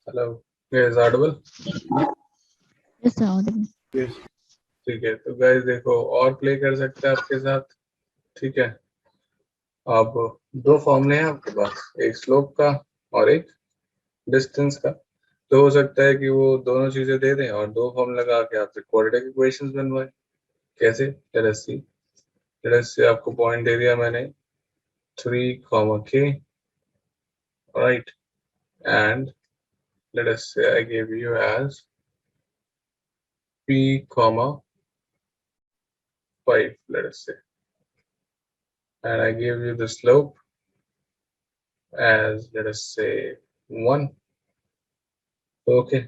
Hello. Yes, audible? Yes, audible. Yes. ठीक है, तो गाइस देखो और प्ले कर सकते हैं आपके साथ. ठीक है, अब दो फॉर्मूले हैं आपके पास, एक स्लोप का और एक डिस्टेंस का. तो हो सकता है कि वो दोनों चीजें दे दें और दो फॉर्मूला लगा के आपसे क्वाड्रेटिक इक्वेशंस बनवाए. कैसे? लेट अस सी. लेट अस से आपको पॉइंट दे दिया मैंने 3, k, right, and let us say I give you as p, 5, let us say, and I give you the slope as, let us say, 1, okay,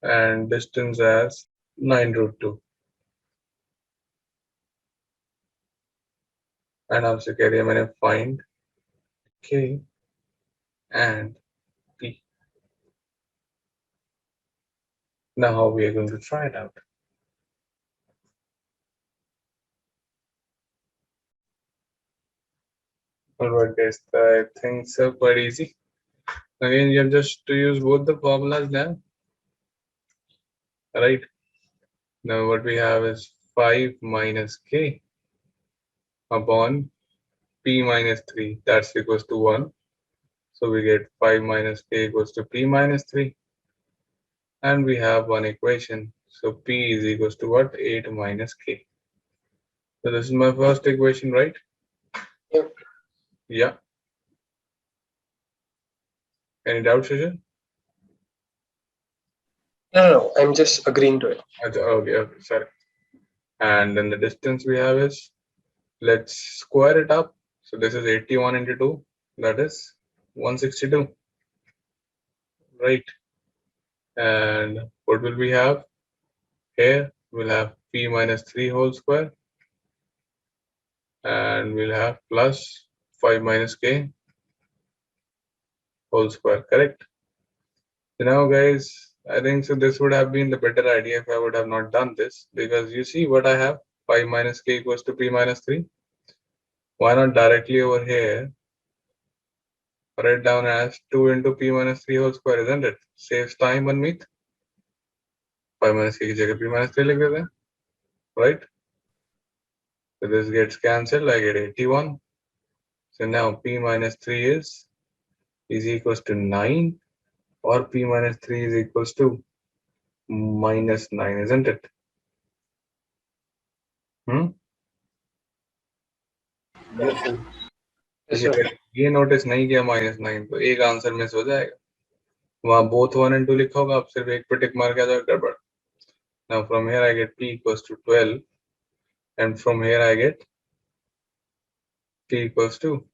and distance as 9√2. And आपसे कह दिया मैंने find k and p. Now how we are going to try it out? Alright guys, I think so quite easy. Again, you have just to use both the formulas now. Right, now what we have is 5 minus k upon p minus 3, that's equals to 1. So we get 5 minus k equals to p minus 3. And we have one equation. So p is equals to what? 8 minus k. So this is my first equation, right? Yep. Yeah. Any doubts, Sujan? No, I'm just agreeing to it. Okay, sorry. And then the distance we have is, let's square it up. So this is 81 into 2, that is 162, right? And what will we have? Here we'll have p minus 3 whole square, and we'll have plus 5 minus k whole square, correct? So now guys, I think so this would have been the better idea if I would have not done this, because you see what I have, 5 minus k equals to p minus 3. Why not directly over here write down as 2 into p minus 3 whole square, isn't it? Saves time one meet. 5 minus k की जगह p minus 3 लिख देते हैं, right? So this gets cancelled, I get 81. So now p minus 3 is equals to 9, or p minus 3 is equals to minus 9, isn't it? Yes, देखिए, sir. ये notice नहीं किया -9, तो एक आंसर मिस हो जाएगा. वहां both 1 and 2 लिखा होगा, आप सिर्फ एक पे टिक मार के आ जाओ, गड़बड़. Now from here I get p equals to 12, and from here I get p equals to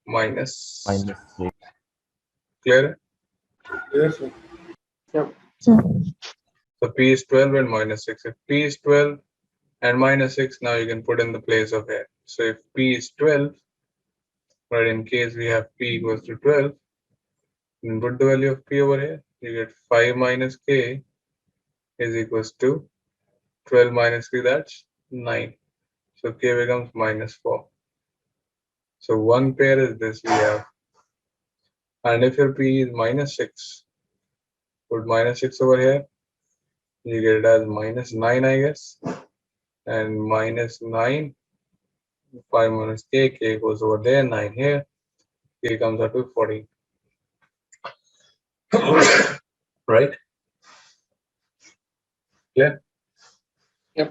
minus. Clear? Yes, sir. Yep. Sir. So p is 12 and minus 6. If p is 12 and minus 6, now you can put in the place of here. So if p is 12, right, in case we have p equals to 12, then put the value of p over here. You get 5 minus k is equals to 12 minus 3, that's 9. So k becomes -4. So one pair is this we have. And if your p is -6, put -6 over here. You get it as -9, I guess. And -9, 5 minus k goes over there, 9 here. K comes out to 14. Right? Clear? Yep.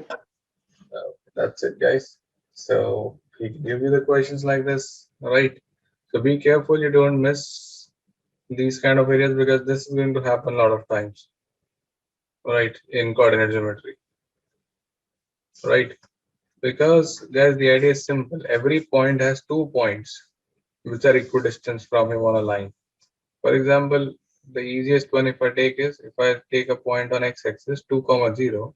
That's it, guys. So he can give you the questions like this, right? So be careful you don't miss these kind of areas, because this is going to happen a lot of times, right, in coordinate geometry, right? Because guys, the idea is simple. Every point has 2 points which are equidistant from him on a line. For example, the easiest one if I take is, if I take a point on x-axis 2, 0,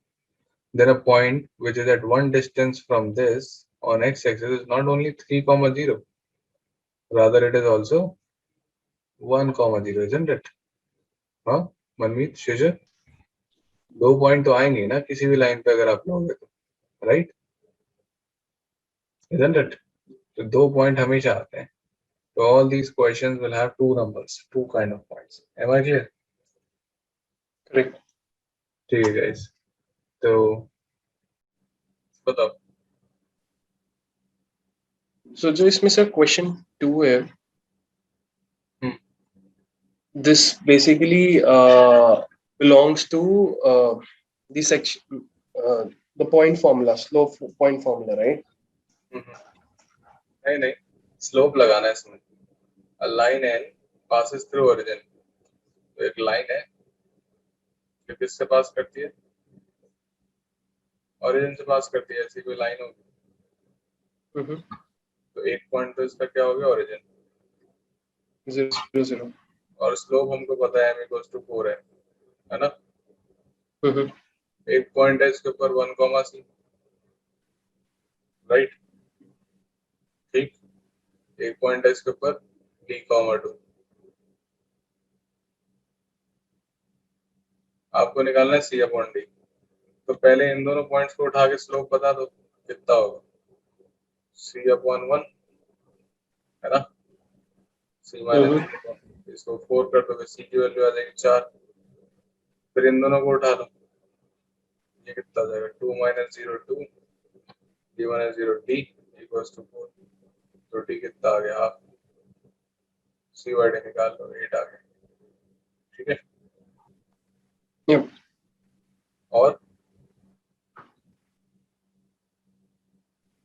then a point which is at one distance from this on x-axis is not only 3, 0, rather it is also 1, 0, isn't it? हाँ मनमीत, शेजर, 2 point तो आएंगे ना किसी भी line पे अगर आप लोगे तो, राइट, isn't it? तो 2 पॉइंट हमेशा आते हैं. So all these questions will have two numbers, two kind of points. Am I clear? Correct. ठीक है guys. तो बताओ. So जो इसमें सर क्वेश्चन 2 है, this basically belongs to the section, the point formula, slope point formula, right? नहीं नहीं, slope लगाना है इसमें. A line n passes through origin. तो एक लाइन है जो किससे पास करती है? ओरिजिन से पास करती है. ऐसी कोई लाइन होगी तो एक पॉइंट तो इसका क्या हो गया? ओरिजिन. 0 0. और स्लोप हमको पता है m इक्वल्स टू 4 है ना? एक पॉइंट है इसके ऊपर 1, c, राइट? ठीक. एक पॉइंट है इसके ऊपर d, 2. आपको निकालना है c अपॉन d. तो पहले इन दोनों पॉइंट्स को उठा के स्लोप बता दो कितना होगा. c अपॉन 1 है ना? c माइनस इसको 4 कर दो, c की वैल्यू आ जाएगी 4. फिर इन दोनों को उठा लो, ये कितना आ जाएगा? 2 minus 0 2, d minus 0 d equals to 4. तो d कितना आ गया? हाफ. c वाई डी निकाल लो, 8 आ गया. ठीक है. Yep. और